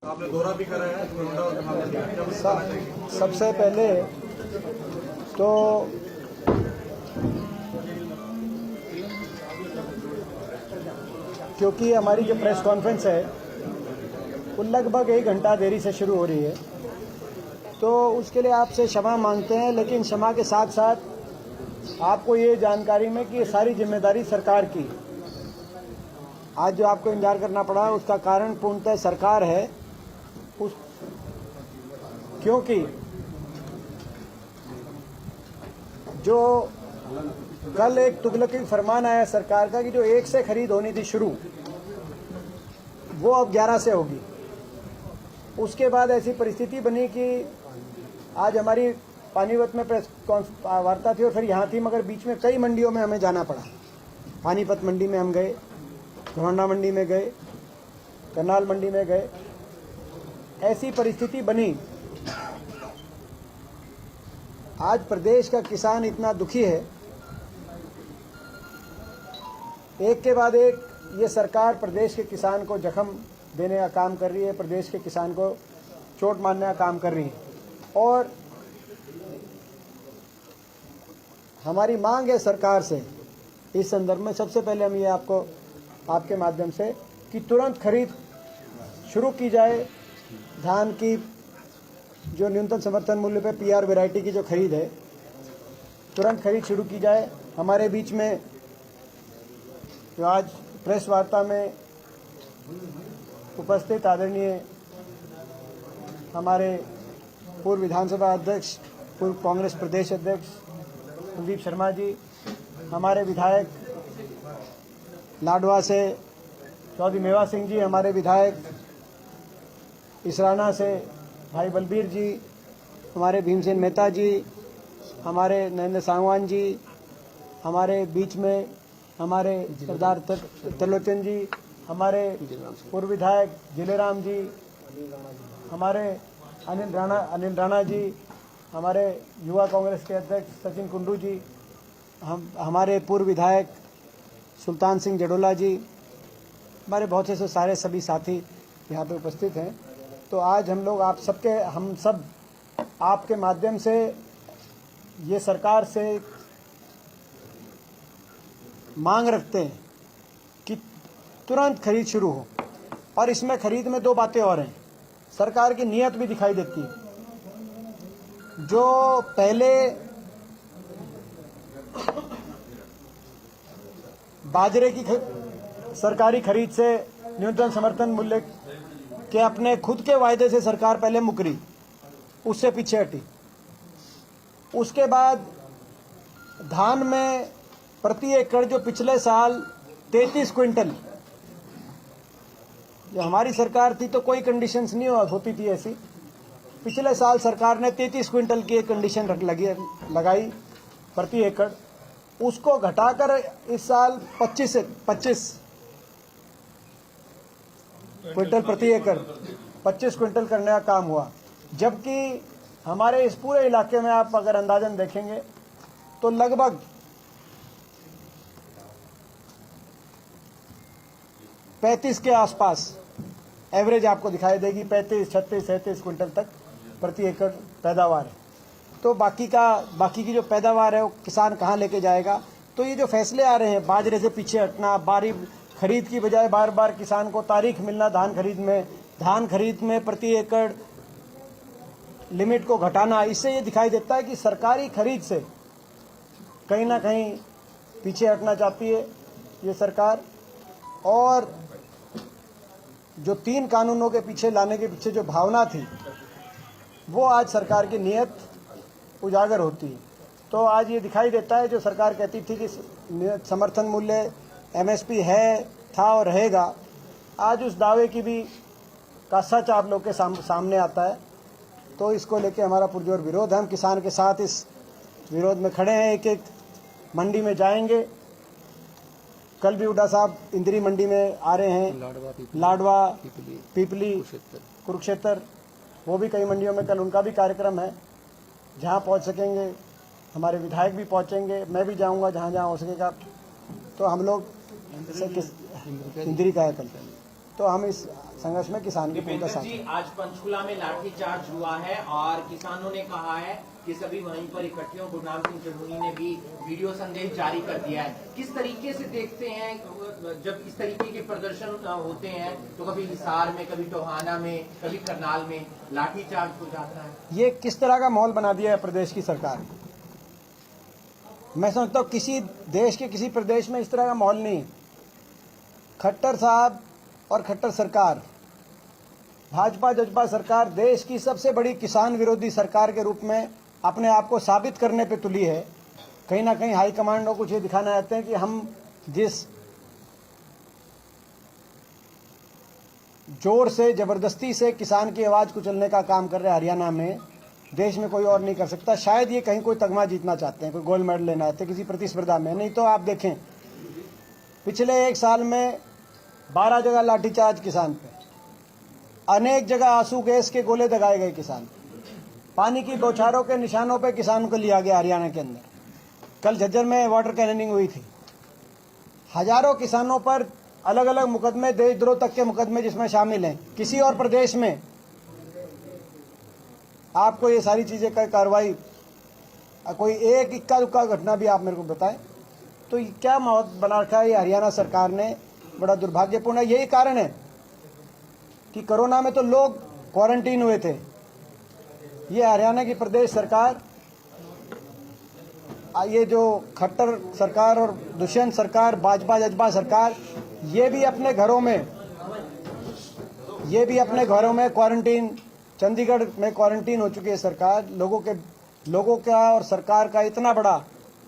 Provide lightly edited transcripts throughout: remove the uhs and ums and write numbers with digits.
आपने दौरा भी करा है सबसे पहले तो क्योंकि हमारी जो प्रेस कॉन्फ्रेंस है वो लगभग 1 घंटा देरी से शुरू हो रही है, तो उसके लिए आपसे क्षमा मांगते हैं। लेकिन क्षमा के साथ साथ आपको ये जानकारी में कि ये सारी जिम्मेदारी सरकार की। आज जो आपको इंतजार करना पड़ा उसका कारण पूर्णतः सरकार है, क्योंकि जो कल एक तुगलकी फरमान आया सरकार का कि जो 1 से खरीद होनी थी शुरू, वो अब 11 से होगी। उसके बाद ऐसी परिस्थिति बनी कि आज हमारी पानीपत में प्रेस वार्ता थी और फिर यहाँ थी, मगर बीच में कई मंडियों में हमें जाना पड़ा। पानीपत मंडी में हम गए, घोंडा मंडी में गए, करनाल मंडी में गए। ऐसी परिस्थिति बनी। आज प्रदेश का किसान इतना दुखी है, एक के बाद एक ये सरकार प्रदेश के किसान को जख्म देने का काम कर रही है, प्रदेश के किसान को चोट मारने का काम कर रही है। और हमारी मांग है सरकार से इस संदर्भ में, सबसे पहले हम ये आपके माध्यम से कि तुरंत खरीद शुरू की जाए। धान की जो न्यूनतम समर्थन मूल्य पे पीआर वैरायटी की जो खरीद है, तुरंत खरीद शुरू की जाए। हमारे बीच में जो आज प्रेस वार्ता में उपस्थित आदरणीय हमारे पूर्व विधानसभा अध्यक्ष, पूर्व कांग्रेस प्रदेश अध्यक्ष कुलदीप शर्मा जी, हमारे विधायक लाडवा से चौधरी मेवा सिंह जी, हमारे विधायक इसराना से भाई बलबीर जी, हमारे भीमसेन मेहता जी, हमारे नरेंद्र सांगवान जी, हमारे बीच में हमारे सरदार त्रिलोचन जी, हमारे पूर्व विधायक जिलेराम जी, हमारे अनिल राणा जी, हमारे युवा कांग्रेस के अध्यक्ष सचिन कुंडू जी, हमारे पूर्व विधायक सुल्तान सिंह जडोला जी, हमारे बहुत से सारे सभी साथी यहाँ पे उपस्थित हैं। तो आज हम सब आपके माध्यम से ये सरकार से मांग रखते हैं कि तुरंत खरीद शुरू हो। और इसमें खरीद में 2 बातें और हैं, सरकार की नीयत भी दिखाई देती है। जो पहले बाजरे की सरकारी खरीद से न्यूनतम समर्थन मूल्य के अपने खुद के वायदे से सरकार पहले मुकरी, उससे पीछे हटी। उसके बाद धान में प्रति एकड़ जो पिछले साल 33 क्विंटल, जो हमारी सरकार थी तो कोई कंडीशंस नहीं होती थी ऐसी। पिछले साल सरकार ने 33 क्विंटल की एक कंडीशन लगाई प्रति एकड़, उसको घटाकर इस साल 25 क्विंटल प्रति एकड़ 25 क्विंटल करने का काम हुआ। जबकि हमारे इस पूरे इलाके में आप अगर अंदाजन देखेंगे तो लगभग 35 के आसपास एवरेज आपको दिखाई देगी। 35, 36, 37 क्विंटल तक प्रति एकड़ पैदावार है। तो बाकी की जो पैदावार है वो किसान कहाँ लेके जाएगा। तो ये जो फैसले आ रहे हैं, बाजरे से पीछे हटना, बारी खरीद की बजाय बार बार किसान को तारीख मिलना, धान खरीद में प्रति एकड़ लिमिट को घटाना, इससे ये दिखाई देता है कि सरकारी खरीद से कहीं ना कहीं पीछे हटना चाहती है ये सरकार। और जो 3 कानूनों के पीछे लाने के पीछे जो भावना थी, वो आज सरकार की नीयत उजागर होती है। तो आज ये दिखाई देता है, जो सरकार कहती थी कि समर्थन मूल्य एमएसपी है, था और रहेगा, आज उस दावे की भी का सच आप लोग के सामने आता है। तो इसको लेके हमारा पुरजोर विरोध है। हम किसान के साथ इस विरोध में खड़े हैं। एक मंडी में जाएंगे। कल भी हुड्डा साहब इंदिरी मंडी में आ रहे हैं, लाडवा, पीपली, कुरुक्षेत्र, वो भी कई मंडियों में कल उनका भी कार्यक्रम है। जहाँ पहुँच सकेंगे, हमारे विधायक भी पहुँचेंगे, मैं भी जाऊँगा जहाँ जहाँ हो सकेगा। तो हम लोग इंदिरी का है कल। तो हम इस संघर्ष में किसान की पूर्ण साथ। जी, आज पंचकुला में लाठीचार्ज हुआ है और किसानों ने कहा है कि सभी वहीं पर इकट्ठे हो। गुरनाम सिंह चढ़ूनी ने भी वीडियो संदेश जारी कर दिया है। किस तरीके से देखते हैं जब इस तरीके के प्रदर्शन होते हैं तो कभी हिसार में, कभी टोहाना में, कभी करनाल में लाठीचार्ज हो जाता है? ये किस तरह का माहौल बना दिया है प्रदेश की सरकार। मैं समझता हूँ किसी देश के किसी प्रदेश में इस तरह का माहौल नहीं। खट्टर साहब और खट्टर सरकार, भाजपा जजपा सरकार देश की सबसे बड़ी किसान विरोधी सरकार के रूप में अपने आप को साबित करने पे तुली है। कहीं ना कहीं हाईकमांडों को ये दिखाना चाहते हैं कि हम जिस जोर से, जबरदस्ती से किसान की आवाज कुचलने का काम कर रहे हैं हरियाणा में, देश में कोई और नहीं कर सकता। शायद ये कहीं कोई तगमा जीतना चाहते हैं, कोई गोल्ड मेडल लेना चाहते हैं किसी प्रतिस्पर्धा में। नहीं तो आप देखें पिछले 1 साल में 12 जगह लाठीचार्ज किसान पे, अनेक जगह आंसू गैस के गोले दगाए गए किसान, पानी की बौछारों के निशानों पे किसान को लिया गया हरियाणा के अंदर। कल झज्जर में वाटर कैननिंग हुई थी। हजारों किसानों पर अलग अलग मुकदमे, देशद्रोह तक के मुकदमे जिसमें शामिल हैं। किसी और प्रदेश में आपको ये सारी चीजें का कार्रवाई, कोई एक इक्का दुक्का घटना भी आप मेरे को बताएं तो क्या माहौल बना रखा है ये हरियाणा सरकार ने। बड़ा दुर्भाग्यपूर्ण है। यही कारण है कि कोरोना में तो लोग क्वारंटीन हुए थे। ये हरियाणा की प्रदेश सरकार, ये जो खट्टर सरकार और दुष्यंत सरकार, भाजपा जजपा सरकार, ये भी अपने घरों में क्वारंटीन, चंडीगढ़ में क्वारंटीन हो चुकी है सरकार। लोगों का और सरकार का इतना बड़ा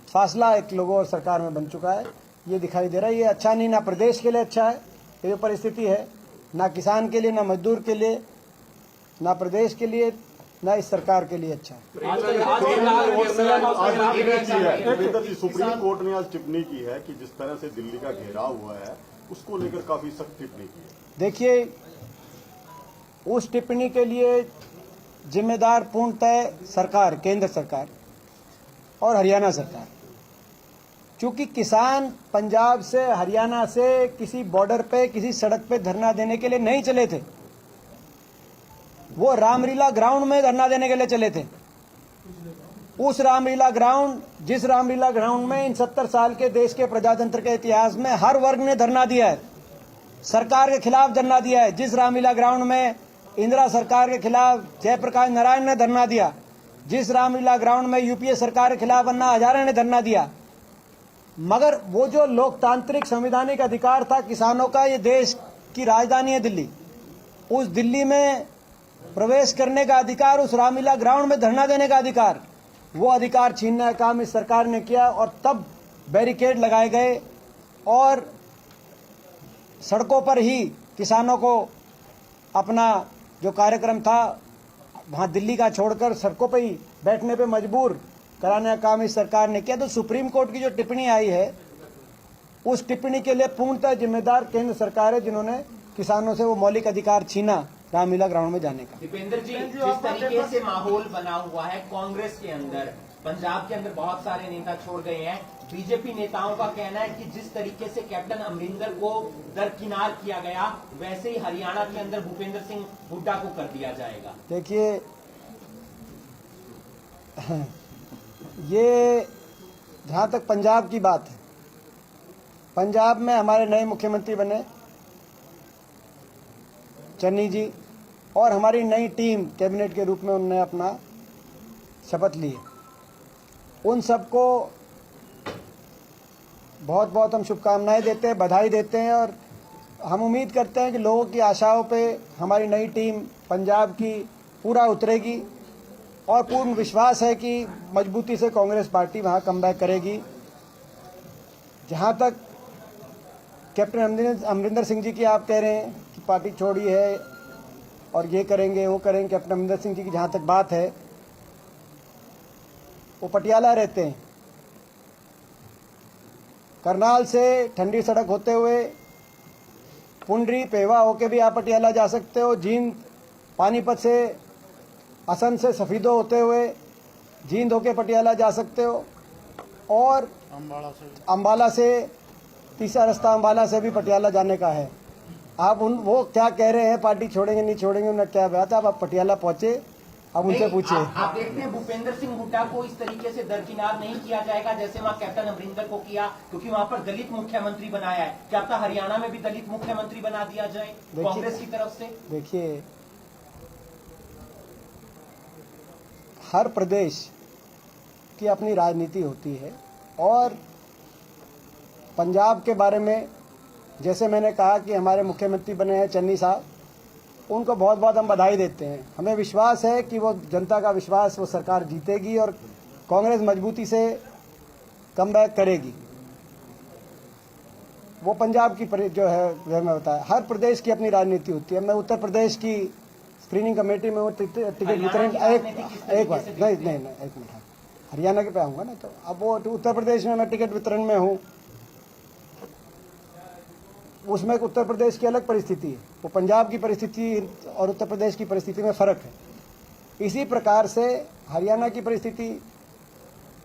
फासला एक लोगों और सरकार में बन चुका है। ये दिखाई दे रहा है। ये अच्छा नहीं, ना प्रदेश के लिए अच्छा है ये जो परिस्थिति है, ना किसान के लिए, ना मजदूर के लिए, ना प्रदेश के लिए, ना इस सरकार के लिए अच्छा है। सुप्रीम कोर्ट ने आज टिप्पणी की है कि जिस तरह से दिल्ली का घेराव हुआ है उसको लेकर काफी सख्त टिप्पणी की है। देखिए, उस टिप्पणी के लिए जिम्मेदार पूर्णतः सरकार, केंद्र सरकार और हरियाणा सरकार। क्योंकि किसान पंजाब से, हरियाणा से किसी बॉर्डर पे, किसी सड़क पे धरना देने के लिए नहीं चले थे। वो रामलीला ग्राउंड में धरना देने के लिए चले थे। उस रामलीला ग्राउंड, जिस रामलीला ग्राउंड में इन 70 साल के देश के प्रजातंत्र के इतिहास में हर वर्ग ने धरना दिया है, सरकार के खिलाफ धरना दिया है। जिस रामलीला ग्राउंड में इंदिरा सरकार के खिलाफ जयप्रकाश नारायण ने धरना दिया, जिस रामलीला ग्राउंड में यूपीए सरकार के खिलाफ अन्ना हजारे ने धरना दिया। मगर वो जो लोकतांत्रिक संवैधानिक अधिकार था किसानों का, ये देश की राजधानी है दिल्ली, उस दिल्ली में प्रवेश करने का अधिकार, उस रामलीला ग्राउंड में धरना देने का अधिकार, वो अधिकार छीनने का काम इस सरकार ने किया। और तब बैरिकेड लगाए गए और सड़कों पर ही किसानों को अपना जो कार्यक्रम था वहां दिल्ली का छोड़कर सड़कों पर ही बैठने पे मजबूर कराने का काम इस सरकार ने किया। तो सुप्रीम कोर्ट की जो टिप्पणी आई है, उस टिप्पणी के लिए पूर्णतः जिम्मेदार केंद्र सरकार है, जिन्होंने किसानों से वो मौलिक अधिकार छीना रामलीला ग्राउंड में जाने का। दीपेंद्र जी, जिस तरीके से माहौल बना हुआ है कांग्रेस के अंदर, पंजाब के अंदर बहुत सारे नेता छोड़ गए हैं। बीजेपी नेताओं का कहना है कि जिस तरीके से कैप्टन अमरिंदर को दरकिनार किया गया, वैसे ही हरियाणा के अंदर भूपेंद्र सिंह हुड्डा को कर दिया जाएगा। देखिए, ये जहां तक पंजाब की बात है, पंजाब में हमारे नए मुख्यमंत्री बने चन्नी जी, और हमारी नई टीम कैबिनेट के रूप में उन्होंने अपना शपथ ली है। उन सबको बहुत बहुत हम शुभकामनाएं देते हैं, बधाई देते हैं, और हम उम्मीद करते हैं कि लोगों की आशाओं पे हमारी नई टीम पंजाब की पूरा उतरेगी, और पूर्ण विश्वास है कि मजबूती से कांग्रेस पार्टी वहां कमबैक करेगी। जहां तक कैप्टन अमरिंदर सिंह जी की आप कह रहे हैं कि पार्टी छोड़ी है और ये करेंगे वो करेंगे, कैप्टन अमरिंदर सिंह जी की जहां तक बात है, वो पटियाला रहते हैं। करनाल से ठंडी सड़क होते हुए पुंडरी पेवा होके भी आप पटियाला जा सकते हो। जींद पानीपत से, असम से सफीदो होते हुए जींद होके पटियाला जा सकते हो, और अंबाला से तीसरा रास्ता अंबाला से भी पटियाला जाने का है। आप वो क्या कह रहे हैं, पार्टी छोड़ेंगे नहीं छोड़ेंगे, उन्हें क्या बात है। आप पटियाला पहुंचे, अब उनसे नहीं, पूछिए। आप देखते हैं भूपेंद्र सिंह हुड्डा को इस तरीके से दरकिनार नहीं किया जाएगा जैसे वहां कैप्टन अमरिंदर को किया, क्योंकि वहां पर दलित मुख्यमंत्री बनाया है। क्या आपका हरियाणा में भी दलित मुख्यमंत्री बना दिया जाए कांग्रेस की तरफ से? देखिए, हर प्रदेश की अपनी राजनीति होती है, और पंजाब के बारे में जैसे मैंने कहा कि हमारे मुख्यमंत्री बने हैं चन्नी साहब, उनको बहुत बहुत हम बधाई देते हैं। हमें विश्वास है कि वो जनता का विश्वास, वो सरकार जीतेगी और कांग्रेस मजबूती से कमबैक करेगी। वो पंजाब की जो है वह मैं बताया, हर प्रदेश की अपनी राजनीति होती है। मैं उत्तर प्रदेश की स्क्रीनिंग कमेटी में टिकट वितरण, एक बार नहीं, एक मिनट, हरियाणा के पे आऊँगा ना। तो अब वो उत्तर प्रदेश में मैं टिकट वितरण में हूँ, उसमें उत्तर प्रदेश की अलग परिस्थिति है, वो पंजाब की परिस्थिति और उत्तर प्रदेश की परिस्थिति में फ़र्क है। इसी प्रकार से हरियाणा की परिस्थिति,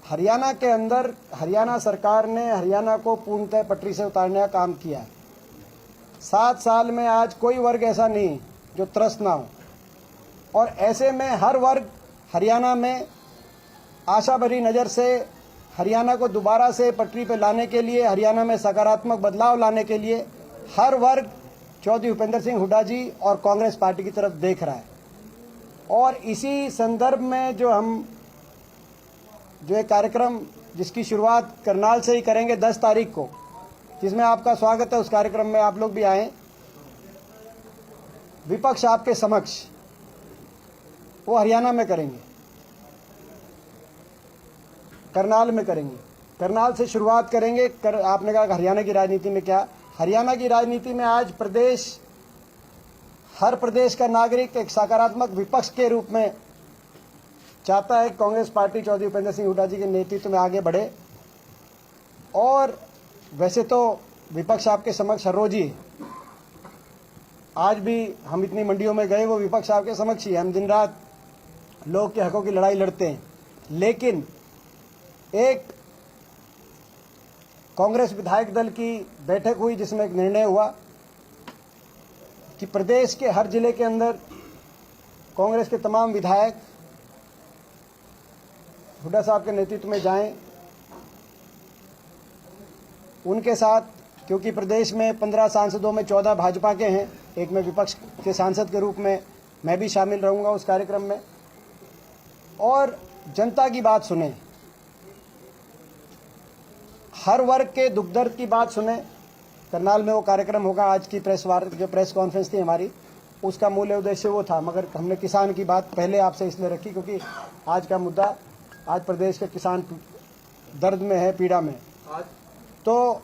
हरियाणा के अंदर हरियाणा सरकार ने हरियाणा को पूर्णतः पटरी से उतारने का काम किया है। 7 साल में आज कोई वर्ग ऐसा नहीं जो त्रस्त ना हो, और ऐसे में हर वर्ग हरियाणा में आशा भरी नज़र से हरियाणा को दोबारा से पटरी पर लाने के लिए, हरियाणा में सकारात्मक बदलाव लाने के लिए हर वर्ग चौधरी भूपेंद्र सिंह हुड्डा जी और कांग्रेस पार्टी की तरफ देख रहा है। और इसी संदर्भ में जो एक कार्यक्रम जिसकी शुरुआत करनाल से ही करेंगे 10 तारीख को, जिसमें आपका स्वागत है, उस कार्यक्रम में आप लोग भी आएँ। विपक्ष आपके समक्ष, वो हरियाणा में करेंगे, करनाल में करेंगे, करनाल से शुरुआत करेंगे। आपने कहा हरियाणा की राजनीति में क्या, हरियाणा की राजनीति में आज प्रदेश, हर प्रदेश का नागरिक एक सकारात्मक विपक्ष के रूप में चाहता है कांग्रेस पार्टी चौधरी भूपेंद्र सिंह हुड्डा जी के नेतृत्व में आगे बढ़े। और वैसे तो विपक्ष आपके समक्ष हर रोज ही है, आज भी हम इतनी मंडियों में गए, वो विपक्ष आपके समक्ष ही है। हम दिन रात लोग के हकों की लड़ाई लड़ते हैं, लेकिन एक कांग्रेस विधायक दल की बैठक हुई जिसमें एक निर्णय हुआ कि प्रदेश के हर जिले के अंदर कांग्रेस के तमाम विधायक हुड्डा साहब के नेतृत्व में जाएं, उनके साथ, क्योंकि प्रदेश में 15 सांसदों में 14 भाजपा के हैं, एक मैं विपक्ष के सांसद के रूप में मैं भी शामिल रहूंगा उस कार्यक्रम में, और जनता की बात सुने, हर वर्ग के दुख दर्द की बात सुने। करनाल में वो कार्यक्रम होगा। आज की जो प्रेस कॉन्फ्रेंस थी हमारी, उसका मूल उद्देश्य वो था, मगर हमने किसान की बात पहले आपसे इसलिए रखी क्योंकि आज का मुद्दा, आज प्रदेश के किसान दर्द में है, पीड़ा में। तो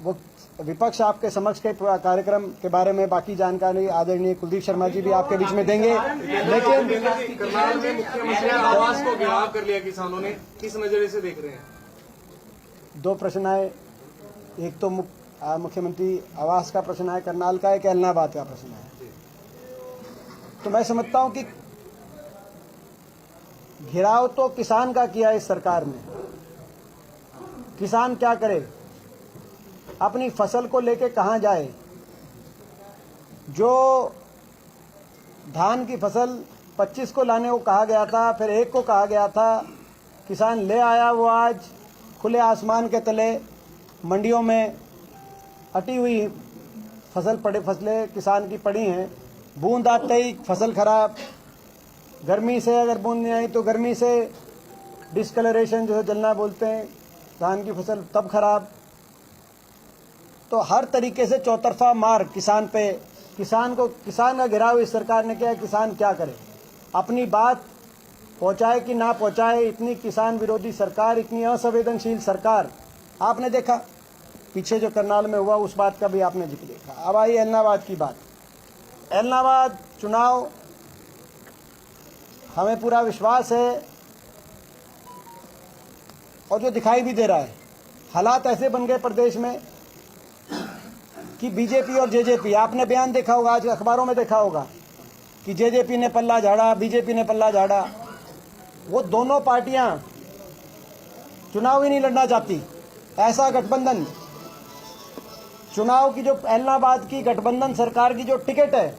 वो विपक्ष आपके समक्ष के कार्यक्रम के बारे में बाकी जानकारी आदरणीय कुलदीप शर्मा जी भी आपके बीच में देंगे। लेकिन करनाल में मुख्यमंत्री आवास को घेराव कर लिया किसानों ने, किस नजरिए से देख रहे हैं? 2 प्रश्न आए, एक तो मुख्यमंत्री आवास का प्रश्न है करनाल का, एक एलनाबाद का प्रश्न है। तो मैं समझता हूं कि घेराव तो किसान का किया इस सरकार ने। किसान क्या करे, अपनी फसल को लेके कहां जाए? जो धान की फसल 25 को लाने को कहा गया था, फिर 1 को कहा गया था, किसान ले आया, वो आज खुले आसमान के तले मंडियों में अटी हुई फसलें किसान की पड़ी हैं। बूंद आते ही फसल खराब, गर्मी से अगर बूंद नहीं आई तो गर्मी से डिस्कलरेशन जो है जलना बोलते हैं, धान की फसल तब खराब। तो हर तरीके से चौतरफा मार किसान पे, किसान का घेराव इस सरकार ने किया है। किसान क्या करे, अपनी बात पहुंचाए कि ना पहुंचाए, इतनी किसान विरोधी सरकार, इतनी असंवेदनशील सरकार। आपने देखा पीछे जो करनाल में हुआ, उस बात का भी आपने जिक्र देखा। अब आई एलनाबाद की बात। एलनाबाद चुनाव, हमें पूरा विश्वास है और जो दिखाई भी दे रहा है, हालात ऐसे बन गए प्रदेश में कि बीजेपी और जेजेपी, आपने बयान देखा होगा, आज अखबारों में देखा होगा कि जेजेपी ने पल्ला झाड़ा, बीजेपी ने पल्ला झाड़ा। वो दोनों पार्टियां चुनाव ही नहीं लड़ना चाहती। ऐसा गठबंधन चुनाव की जो इलाहाबाद की गठबंधन सरकार की जो टिकट है,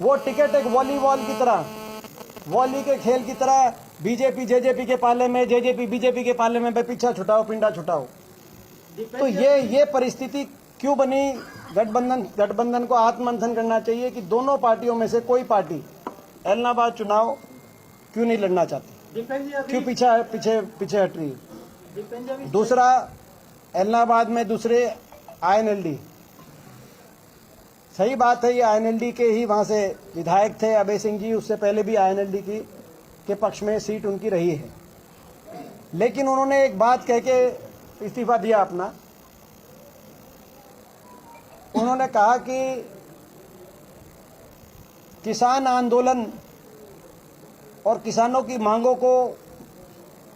वो टिकट एक वॉलीबॉल की तरह, वॉली के खेल की तरह बीजेपी जेजेपी के पाले में, जेजेपी बीजेपी के पाले में पीछा छुटाओ पिंडा छुटाओ। तो ये परिस्थिति क्यों बनी? गठबंधन को आत्ममंथन करना चाहिए कि दोनों पार्टियों में से कोई पार्टी इलाहाबाद चुनाव क्यों नहीं लड़ना चाहती, क्यों पीछे हट रही है। दूसरा, इलाहाबाद में दूसरे INLD, सही बात है, ये INLD के ही वहां से विधायक थे अभय सिंह जी, उससे पहले भी INLD के पक्ष में सीट उनकी रही है, लेकिन उन्होंने एक बात कह के इस्तीफा दिया अपना। उन्होंने कहा कि किसान आंदोलन और किसानों की मांगों को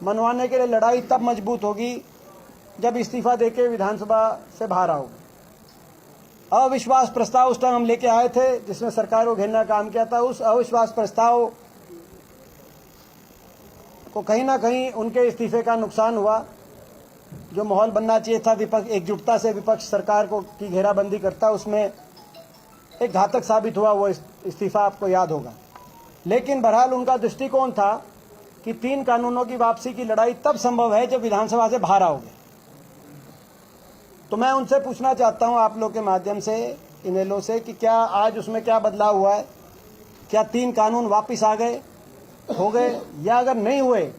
मनवाने के लिए लड़ाई तब मजबूत होगी जब इस्तीफा देके विधानसभा से बाहर आओगे। अविश्वास प्रस्ताव उस टाइम हम लेके आए थे जिसमें सरकार को घेरने का काम किया था। उस अविश्वास प्रस्ताव को कहीं ना कहीं उनके इस्तीफे का नुकसान हुआ। जो माहौल बनना चाहिए था विपक्ष एकजुटता से विपक्ष सरकार को की घेराबंदी करता, उसमें एक घातक साबित हुआ वो इस्तीफा, आपको याद होगा। लेकिन बहरहाल उनका दृष्टिकोण था कि 3 कानूनों की वापसी की लड़ाई तब संभव है जब विधानसभा से बाहर आओगे। तो मैं उनसे पूछना चाहता हूं आप लोग के माध्यम से, इनेलो से, कि क्या आज उसमें क्या बदलाव हुआ है? क्या 3 कानून वापस आ गए, हो गए, या अगर नहीं हुए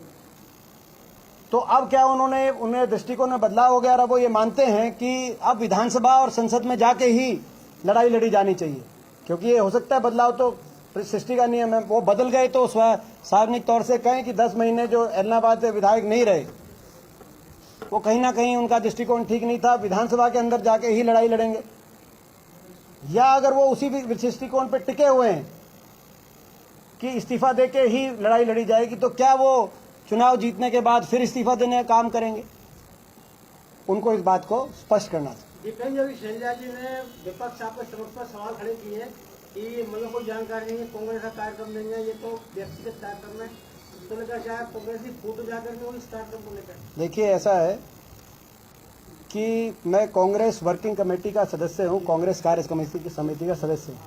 तो अब क्या उन्हें दृष्टिकोण में बदलाव हो गया और अब वो ये मानते हैं कि अब विधानसभा और संसद में जाके ही लड़ाई लड़ी जानी चाहिए? क्योंकि ये हो सकता है बदलाव तो सृष्टि का नियम है, वो बदल गए तो सार्वजनिक तौर से कहें कि 10 महीने जो इलाहाबाद से विधायक नहीं रहे, वो कहीं ना कहीं उनका दृष्टिकोण ठीक नहीं था, विधानसभा के अंदर जाके ही लड़ाई लड़ेंगे। या अगर वो उसी दृष्टिकोण पर टिके हुए हैं कि इस्तीफा देके ही लड़ाई लड़ी जाएगी, तो क्या वो चुनाव जीतने के बाद फिर इस्तीफा देने का काम करेंगे? उनको इस बात को स्पष्ट करना चाहिए। दीपेंद्र शैलजा जी ने विपक्ष आपके समक्ष पर सवाल खड़े किए कि मतलब कोई जानकारी नहीं है, कांग्रेस का कार्यक्रम नहीं है, ये तो व्यक्तिगत कार्यक्रम है, तो लेकर चाहे कांग्रेस की फूट जाकर के इस कार्यक्रम को लेकर। देखिए, ऐसा है कि मैं कांग्रेस वर्किंग कमेटी का सदस्य हूं, कांग्रेस कार्य समिति का सदस्य हूं।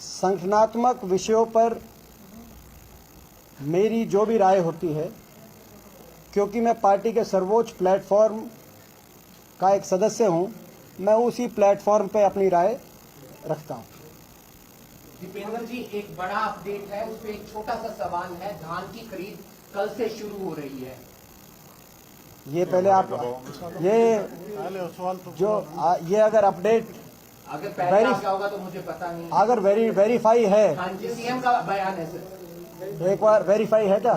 संगठनात्मक विषयों पर मेरी जो भी राय होती है, क्योंकि मैं पार्टी के सर्वोच्च प्लेटफॉर्म का एक सदस्य हूं, मैं उसी प्लेटफॉर्म पे अपनी राय रखता हूं। दीपेंद्र जी, एक बड़ा अपडेट है, उस पर एक छोटा सा सवाल है। धान की खरीद कल से शुरू हो रही है। ये पहले आप ये अगर अपडेट अगर पहले आ गया होगा तो मुझे पता नहीं। अगर वेरीफाई है, हाँ जी, सीएम का बयान है सर। एक बार वेरीफाई है क्या?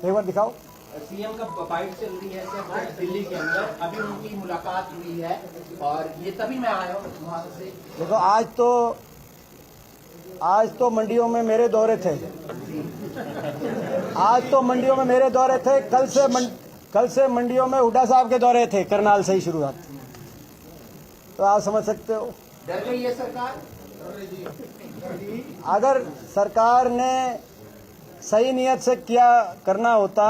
एक बार दिखाओ। सीएम का बाइट चल रही है सर दिल्ली के अंदर, अभी उनकी मुलाकात हुई है और ये तभी मैं आया हूँ वहां से। देखो, आज तो मंडियों में मेरे दौरे थे, कल से मंडियों में हुड्डा साहब के दौरे थे, करनाल से ही शुरुआत। तो आप समझ सकते हो, डर गई है सरकार। अगर सरकार ने सही नियत से करना होता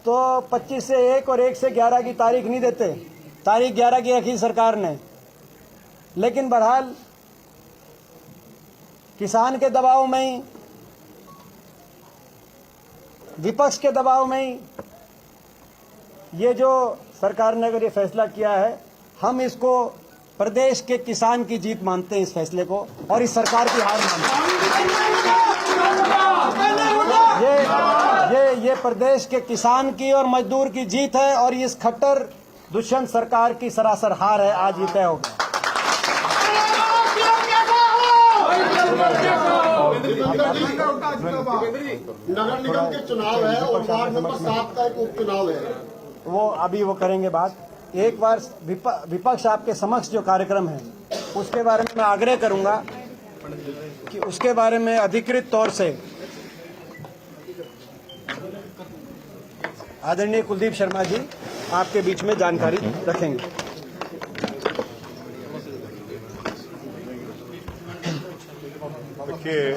तो 25 से 1 और 1 से 11 की तारीख नहीं देते। तारीख 11 की रखी सरकार ने, लेकिन बहरहाल किसान के दबाव में ही, विपक्ष के दबाव में ही ये जो सरकार ने अगर ये फैसला किया है, हम इसको प्रदेश के किसान की जीत मानते हैं, इस फैसले को, और इस सरकार की हार मानते हैं। ये प्रदेश के किसान की और मजदूर की जीत है, और इस खट्टर दुष्यंत सरकार की सरासर हार है। आज ये तय हो गया। नगर निगम के चुनाव है और वार्ड नंबर 7 का एक उपचुनाव है, वो अभी वो करेंगे बात। एक बार विपक्ष आपके समक्ष जो कार्यक्रम है उसके बारे में मैं आग्रह करूंगा कि उसके बारे में अधिकृत तौर से आदरणीय कुलदीप शर्मा जी आपके बीच में जानकारी रखेंगे। देखिए